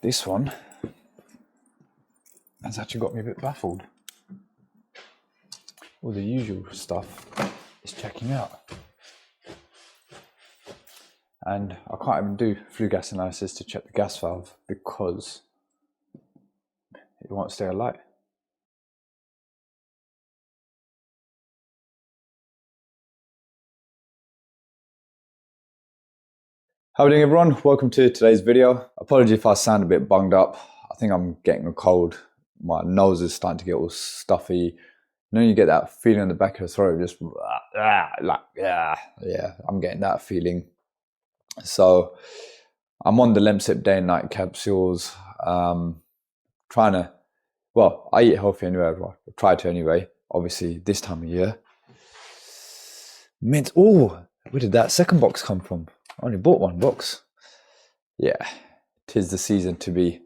this one has actually got me a bit baffled. All the usual stuff is checking out. And I can't even do flue gas analysis to check the gas valve because it won't stay alight. How are we doing, everyone? Welcome to today's video. Apologies if I sound a bit bunged up. I think I'm getting a cold. My nose is starting to get all stuffy. You know, you get that feeling in the back of your throat, just yeah, I'm getting that feeling. So I'm on the Lemsip day and night capsules, trying to, well, I eat healthy anyway, I try to anyway, obviously this time of year. Mint, oh, where did that second box come from? I only bought one box. Yeah, 'tis the season to be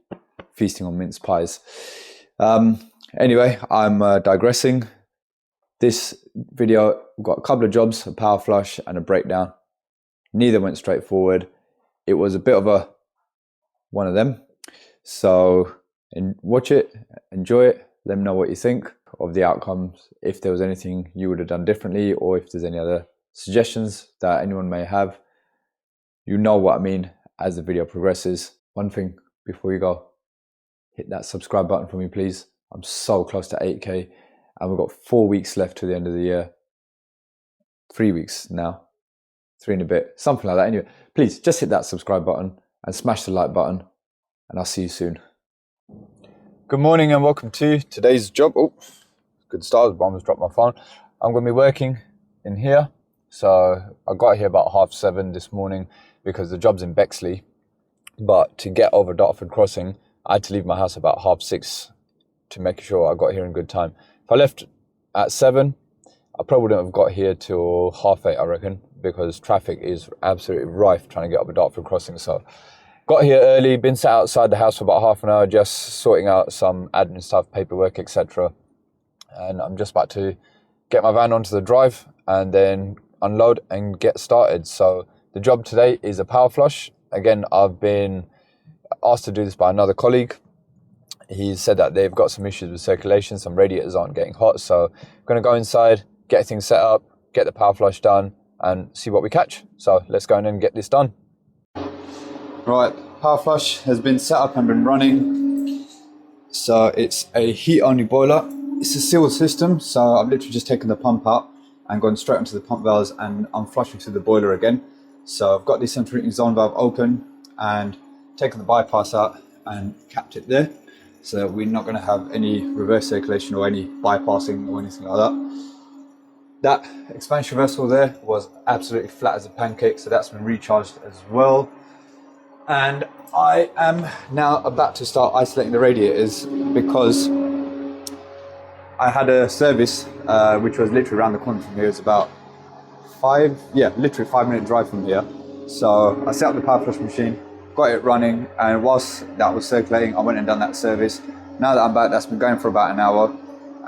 feasting on mince pies. Anyway, I'm digressing. This video, I've got a couple of jobs, a power flush and a breakdown. Neither went straightforward. It was a bit of a one of them. So watch it, enjoy it, let me know what you think of the outcomes, if there was anything you would have done differently, or if there's any other suggestions that anyone may have. You know what I mean as the video progresses. One thing before you go, hit that subscribe button for me, please. I'm so close to 8K and we've got 4 weeks left to the end of the year. 3 weeks now. 3 and a bit, something like that. Anyway, please just hit that subscribe button and smash the like button, and I'll see you soon. Good morning and welcome to today's job. Oh, good start, I almost dropped my phone. I'm going to be working in here. So I got here about 7:30 this morning because the job's in Bexley. But to get over Dartford Crossing, I had to leave my house about 6:30 to make sure I got here in good time. If I left at 7, I probably wouldn't have got here till 8:30, I reckon, because traffic is absolutely rife trying to get up a Dartford Crossing. So got here early, been sat outside the house for about half an hour, just sorting out some admin stuff, paperwork, etc. And I'm just about to get my van onto the drive and then unload and get started. So the job today is a power flush. Again, I've been asked to do this by another colleague. He said that they've got some issues with circulation, some radiators aren't getting hot. So I'm going to go inside, get things set up, get the power flush done and see what we catch. So let's go in and get this done. Right, power flush has been set up and been running. So it's a heat only boiler. It's a sealed system. So I've literally just taken the pump out and gone straight onto the pump valves and I'm flushing through the boiler again. So I've got the central heating zone valve open and taken the bypass out and capped it there. So we're not going to have any reverse circulation or any bypassing or anything like that. That expansion vessel there was absolutely flat as a pancake, so that's been recharged as well. And I am now about to start isolating the radiators because I had a service which was literally around the corner from here. It's about literally 5-minute drive from here. So I set up the power flush machine, got it running, and whilst that was circulating, I went and done that service. Now that I'm back, that's been going for about an hour,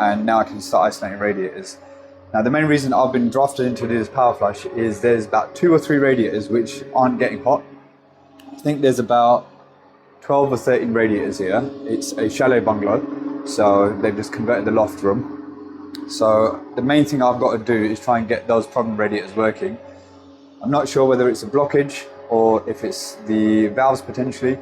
and now I can start isolating radiators. Now the main reason I've been drafted into this power flush is there's about 2 or 3 radiators which aren't getting hot. I think there's about 12 or 13 radiators here. It's a chalet bungalow, so they've just converted the loft room. So the main thing I've got to do is try and get those problem radiators working. I'm not sure whether it's a blockage or if it's the valves potentially,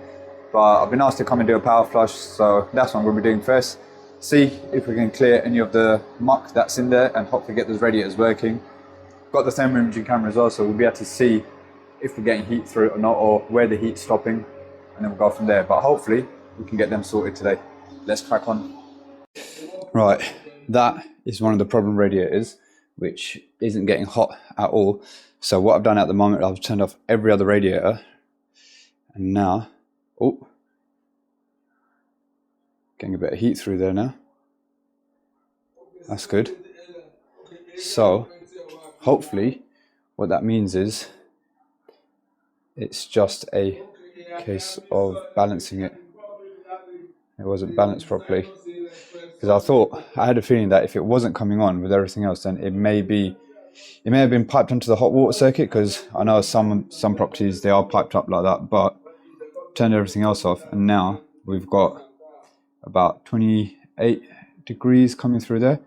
but I've been asked to come and do a power flush, so that's what I'm going to be doing first. See if we can clear any of the muck that's in there and hopefully get those radiators working. Got the thermal imaging camera as well, so we'll be able to see if we're getting heat through it or not, or where the heat's stopping, and then we'll go from there. But hopefully we can get them sorted today. Let's crack on. Right, that is one of the problem radiators which isn't getting hot at all. So what I've done at the moment, I've turned off every other radiator, and now, oh, getting a bit of heat through there now. That's good. So hopefully what that means is it's just a case of balancing it. It wasn't balanced properly, because I had a feeling that if it wasn't coming on with everything else, then it may have been piped onto the hot water circuit, because I know some properties they are piped up like that, but turned everything else off, and now we've got about 28 degrees coming through there,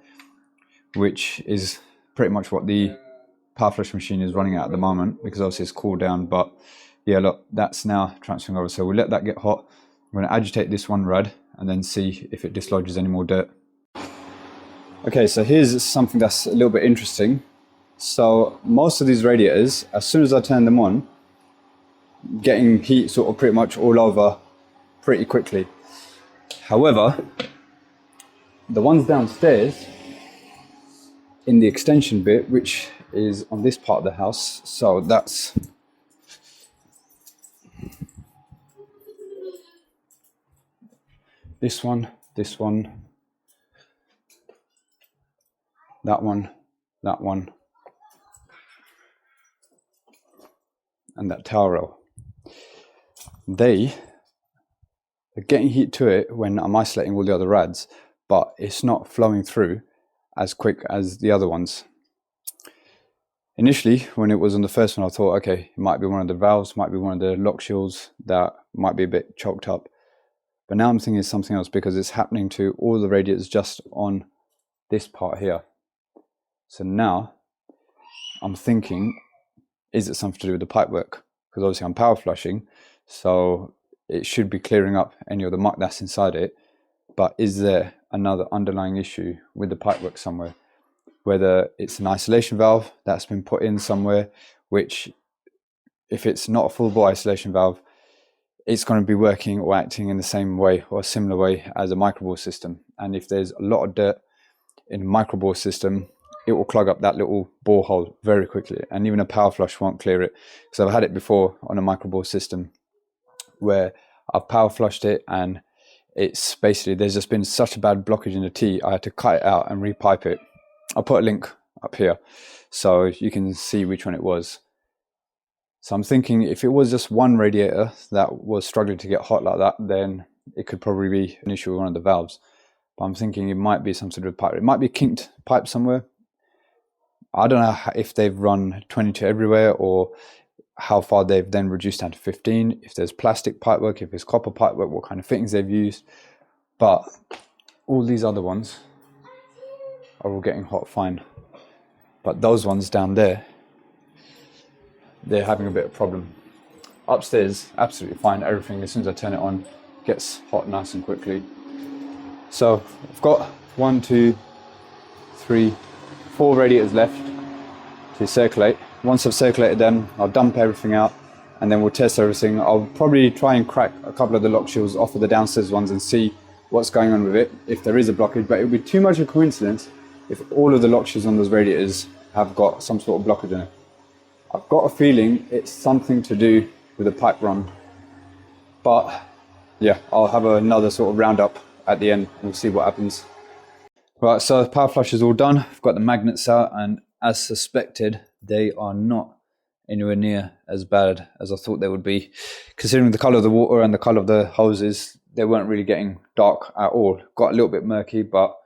which is pretty much what the power flush machine is running at the moment, because obviously it's cooled down. But yeah, look, that's now transferring over. So we'll let that get hot. I'm going to agitate this one rad and then see if it dislodges any more dirt. Okay, so here's something that's a little bit interesting. So most of these radiators, as soon as I turn them on, getting heat sort of pretty much all over pretty quickly. However, the ones downstairs in the extension bit, which is on this part of the house, so that's this one, that one, and that tower rail. They are getting heat to it when I'm isolating all the other rads, but it's not flowing through as quick as the other ones. Initially, when it was on the first one, I thought, okay, it might be one of the valves, might be one of the lock shields that might be a bit choked up. But now I'm thinking it's something else, because it's happening to all the radiators just on this part here. So now I'm thinking, is it something to do with the pipe work? Because obviously I'm power flushing, so it should be clearing up any of the muck that's inside it. But is there another underlying issue with the pipe work somewhere? Whether it's an isolation valve that's been put in somewhere, which if it's not a full bore isolation valve, it's going to be working or acting in the same way or a similar way as a microbore system. And if there's a lot of dirt in a microbore system, it will clog up that little borehole very quickly, and even a power flush won't clear it. Because I've had it before on a microbore system where I've power flushed it, and it's basically, there's just been such a bad blockage in the T, I had to cut it out and repipe it. I'll put a link up here so you can see which one it was. So I'm thinking if it was just one radiator that was struggling to get hot like that, then it could probably be an issue with one of the valves. But I'm thinking it might be some sort of pipe. It might be a kinked pipe somewhere. I don't know if they've run 22 everywhere, or how far they've then reduced down to 15. If there's plastic pipework, if it's copper pipework, what kind of fittings they've used. But all these other ones are all getting hot fine. But those ones down there, they're having a bit of problem. Upstairs, absolutely fine. Everything, as soon as I turn it on, gets hot nice and quickly. So I've got 1, 2, 3, 4 radiators left to circulate. Once I've circulated them, I'll dump everything out, and then we'll test everything. I'll probably try and crack a couple of the lock shields off of the downstairs ones and see what's going on with it, if there is a blockage. But it would be too much of a coincidence if all of the lock shields on those radiators have got some sort of blockage in it. I've got a feeling it's something to do with the pipe run. But yeah, I'll have another sort of roundup at the end. We'll see what happens. Right, so the power flush is all done. I've got the magnets out, and as suspected, they are not anywhere near as bad as I thought they would be. Considering the colour of the water and the colour of the hoses, they weren't really getting dark at all. Got a little bit murky, but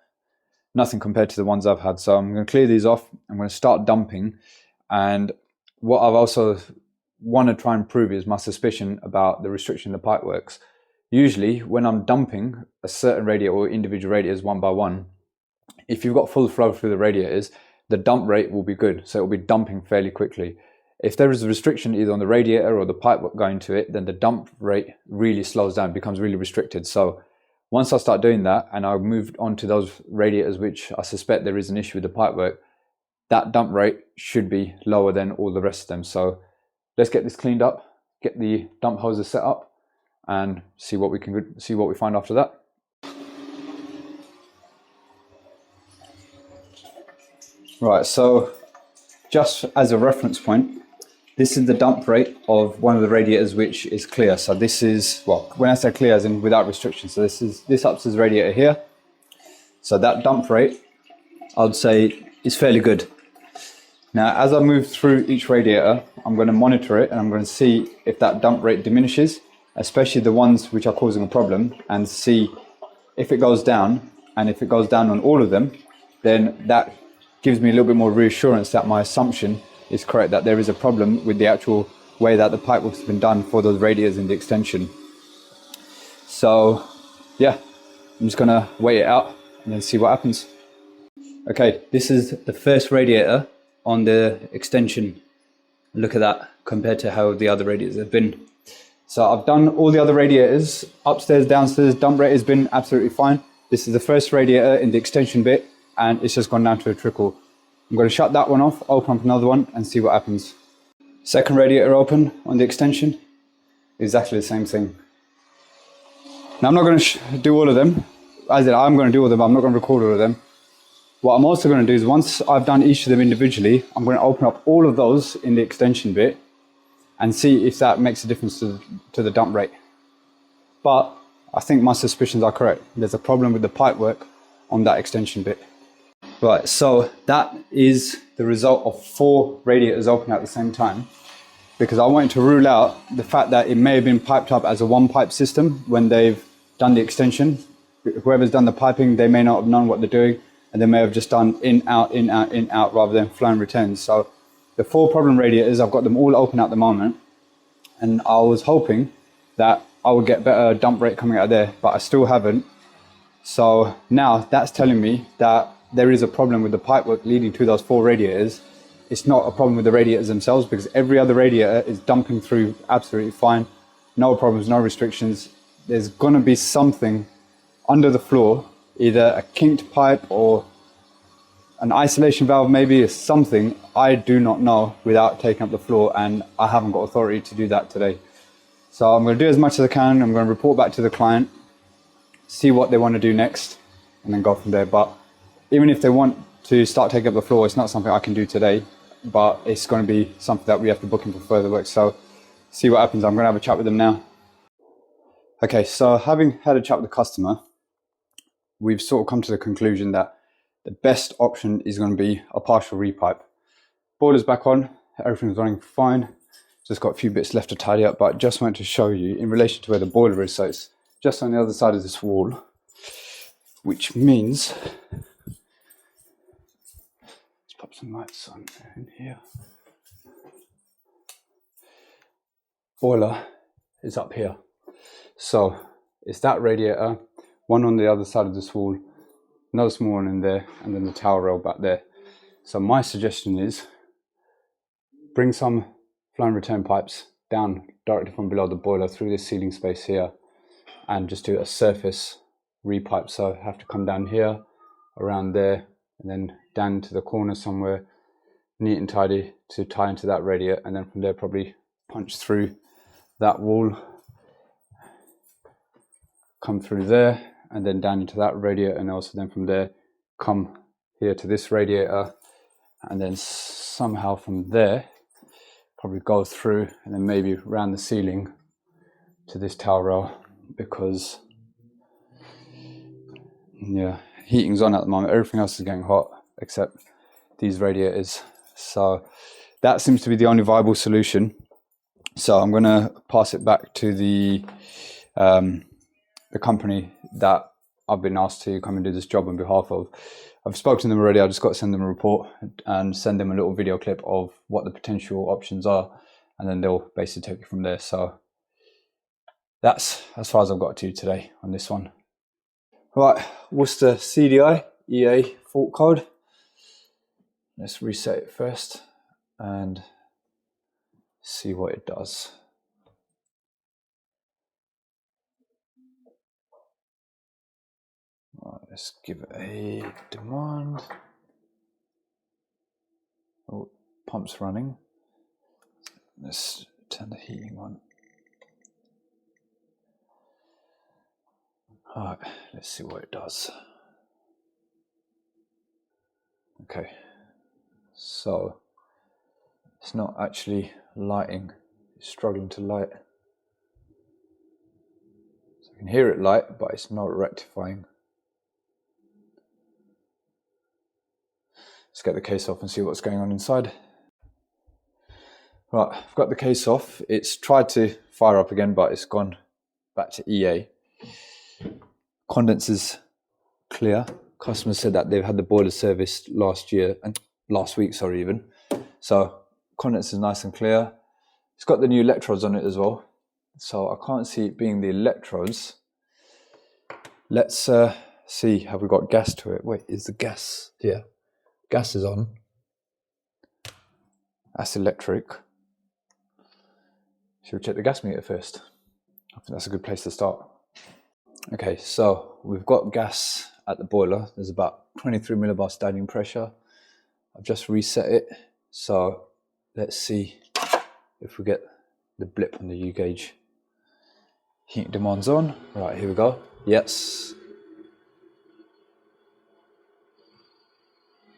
nothing compared to the ones I've had. So I'm going to clear these off. I'm going to start dumping. And what I've also want to try and prove is my suspicion about the restriction of the pipe works. Usually when I'm dumping a certain radiator or individual radiators one by one, if you've got full flow through the radiators, the dump rate will be good. So it will be dumping fairly quickly. If there is a restriction either on the radiator or the pipe going to it, then the dump rate really slows down, becomes really restricted. So once I start doing that and I move on to those radiators which I suspect there is an issue with the pipe work, that dump rate should be lower than all the rest of them. So let's get this cleaned up, get the dump hoses set up, and see what we find after that. Right, so just as a reference point, this is the dump rate of one of the radiators which is clear. So this is, well, when I say clear as in without restriction, so this upstairs radiator here. So that dump rate, I'd say, is fairly good. Now, as I move through each radiator, I'm going to monitor it and I'm going to see if that dump rate diminishes, especially the ones which are causing a problem, and see if it goes down. And if it goes down on all of them, then that gives me a little bit more reassurance that my assumption is correct, that there is a problem with the actual way that the pipe work has been done for those radiators in the extension. So yeah, I'm just gonna wait it out and then see what happens. Okay, this is the first radiator on the extension. Look at that compared to how the other radiators have been. So I've done all the other radiators, upstairs, downstairs, dump rate has been absolutely fine. This is the first radiator in the extension bit and it's just gone down to a trickle. I'm going to shut that one off, open up another one and see what happens. Second radiator open on the extension, exactly the same thing. Now I'm not going to do all of them. As in, I'm going to do all of them, I'm not going to record all of them. What I'm also going to do is once I've done each of them individually, I'm going to open up all of those in the extension bit and see if that makes a difference to the dump rate. But I think my suspicions are correct. There's a problem with the pipe work on that extension bit. Right, so that is the result of 4 radiators open at the same time, because I wanted to rule out the fact that it may have been piped up as a one pipe system when they've done the extension. Whoever's done the piping, they may not have known what they're doing, and they may have just done in, out, in, out, in, out, rather than flow and returns. So the 4 problem radiators, I've got them all open at the moment, and I was hoping that I would get better dump rate coming out of there, but I still haven't. So now that's telling me that there is a problem with the pipework leading to those 4 radiators. It's not a problem with the radiators themselves, because every other radiator is dumping through absolutely fine. No problems, no restrictions. There's gonna be something under the floor, either a kinked pipe or an isolation valve, maybe, is something. I do not know without taking up the floor, and I haven't got authority to do that today. So I'm going to do as much as I can. I'm going to report back to the client, see what they want to do next, and then go from there. But even if they want to start taking up the floor, it's not something I can do today, but it's going to be something that we have to book in for further work. So see what happens. I'm going to have a chat with them now. Okay, so having had a chat with the customer, we've sort of come to the conclusion that the best option is going to be a partial repipe. Boiler's back on, everything's running fine. Just got a few bits left to tidy up, but just wanted to show you in relation to where the boiler is. So it's just on the other side of this wall, which means, let's pop some lights on in here. Boiler is up here. So it's that radiator, one on the other side of this wall, another small one in there, and then the towel rail back there. So my suggestion is bring some flow and return pipes down directly from below the boiler through this ceiling space here, and just do a surface repipe. So I have to come down here, around there, and then down to the corner somewhere, neat and tidy, to tie into that radiator, and then from there probably punch through that wall, come through there, and then down into that radiator, and also then from there come here to this radiator, and then somehow from there probably go through and then maybe around the ceiling to this towel rail, because yeah, heating's on at the moment. Everything else is getting hot except these radiators. So that seems to be the only viable solution. So I'm going to pass it back to the company that I've been asked to come and do this job on behalf of. I've spoken to them already. I just got to send them a report and send them a little video clip of what the potential options are, and then they'll basically take it from there. So that's as far as I've got to today on this one. Right, Worcester CDI EA fault code. Let's reset it first and see what it does. Right, let's give it a demand. Oh, pump's running. Let's turn the heating on. All right, let's see what it does. Okay, so it's not actually lighting, it's struggling to light. So I can hear it light, but it's not rectifying. Let's get the case off and see what's going on inside. Right, I've got the case off. It's tried to fire up again, but it's gone back to EA. Condenser's clear. Customer said that they've had the boiler serviced last week, even. So condenser's nice and clear. It's got the new electrodes on it as well. So I can't see it being the electrodes. let's see, have we got gas to it? Wait, is the gas here? Gas is on. That's electric. Should we check the gas meter first? I think that's a good place to start. Okay, so we've got gas at the boiler. There's about 23 millibar standing pressure. I've just reset it. So let's see if we get the blip on the U gauge. Heat demand's on. Right, here we go. Yes.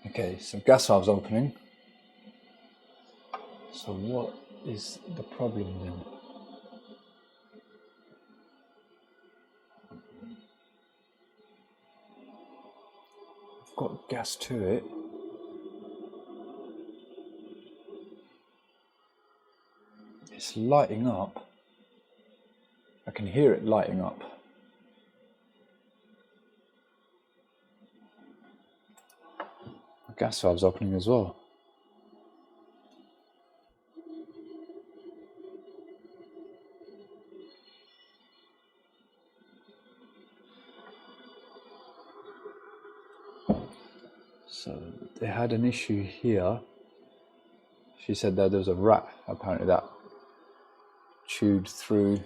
Okay, so gas valve's opening. So what is the problem then? I've got gas to it. It's lighting up. I can hear it lighting up. The gas valve's opening as well. So they had an issue here. She said that there was a rat, apparently, that chewed through.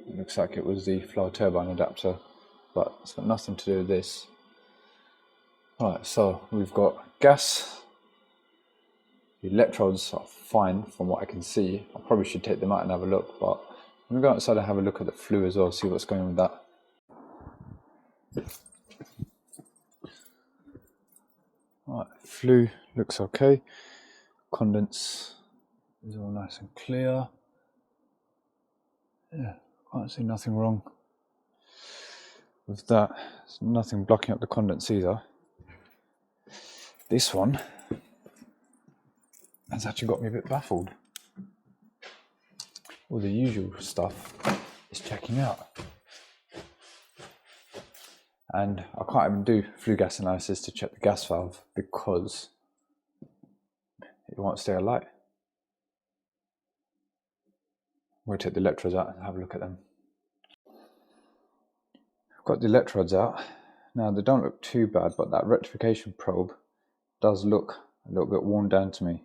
It looks like it was the flow turbine adapter, but it's got nothing to do with this. Right, so we've got gas. The electrodes are fine from what I can see. I probably should take them out and have a look, but I'm going to go outside and have a look at the flue as well, see what's going on with that. Right, flue looks okay. Condense is all nice and clear. Yeah, can't see nothing wrong with that. There's nothing blocking up the condense either. This one has actually got me a bit baffled. All the usual stuff is checking out. And I can't even do flue gas analysis to check the gas valve because it won't stay alight. We'll take the electrodes out and have a look at them. I've got the electrodes out. Now they don't look too bad, but that rectification probe does look a little bit worn down to me.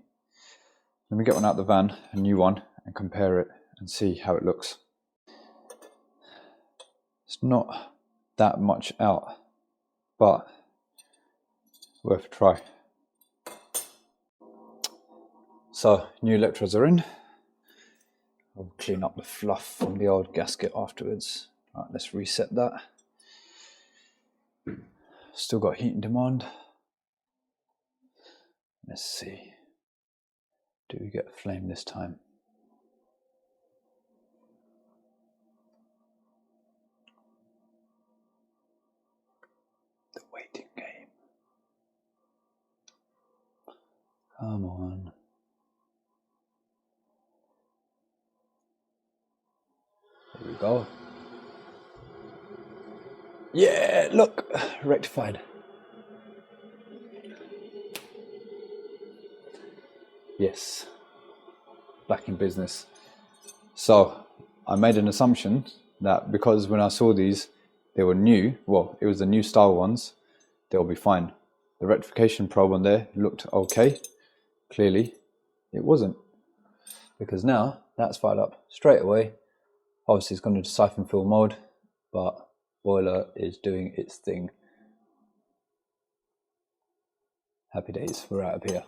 Let me get one out of the van, a new one, and compare it and see how it looks. It's not that much out, but worth a try. So new electrodes are in. I'll clean up the fluff from the old gasket afterwards. Right, let's reset that. Still got heat and demand. Let's see. Do we get a flame this time? The waiting game. Come on. There we go. Yeah, look, rectified. Yes, back in business. So I made an assumption that because when I saw these, they were new, well, it was the new style ones, they'll be fine. The rectification probe on there looked okay. Clearly, it wasn't. Because now, that's fired up straight away. Obviously, it's gone into siphon fill mode, but boiler is doing its thing. Happy days, we're out of here.